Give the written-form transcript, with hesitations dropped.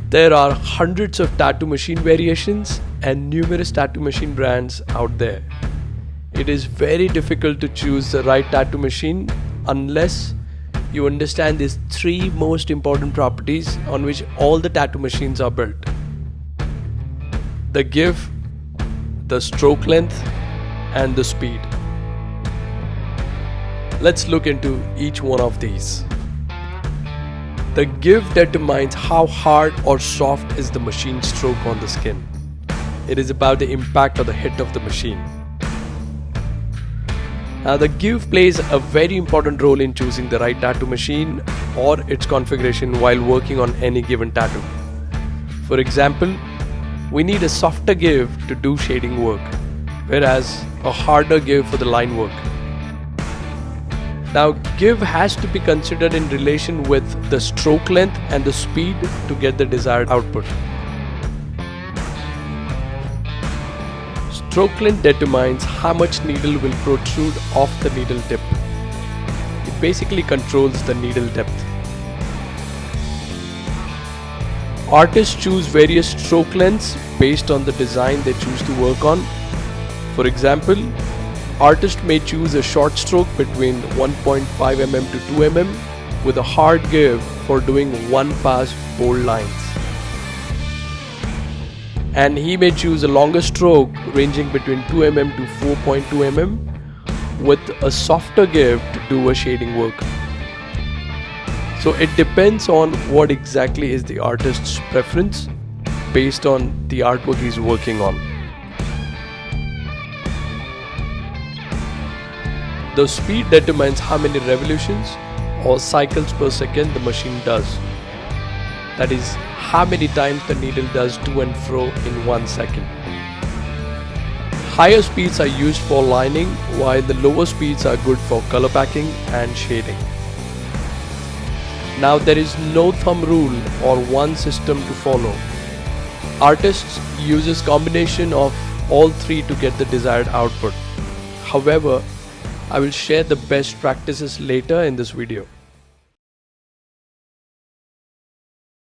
There are hundreds of tattoo machine variations and numerous tattoo machine brands out there. It is very difficult to choose the right tattoo machine unless you understand these three most important properties on which all the tattoo machines are built: the give, the stroke length, and the speed. Let's look into each one of these. The give determines how hard or soft is the machine stroke on the skin. It is about the impact or the hit of the machine. Now, the give plays a very important role in choosing the right tattoo machine or its configuration while working on any given tattoo. For example, we need a softer give to do shading work, whereas a harder give for the line work. Now, give has to be considered in relation with the stroke length and the speed to get the desired output. Stroke length determines how much needle will protrude off the needle tip. It basically controls the needle depth. Artists choose various stroke lengths based on the design they choose to work on. For example, artists may choose a short stroke between 1.5 mm to 2 mm with a hard give for doing one pass bold lines. And he may choose a longer stroke ranging between 2 mm to 4.2 mm with a softer give to do a shading work. So it depends on what exactly is the artist's preference based on the artwork he's working on. The speed determines how many revolutions or cycles per second the machine does. That is, how many times the needle does to and fro in 1 second. Higher speeds are used for lining, while the lower speeds are good for color packing and shading. Now, there is no thumb rule or one system to follow. Artists use a combination of all three to get the desired output. However, I will share the best practices later in this video.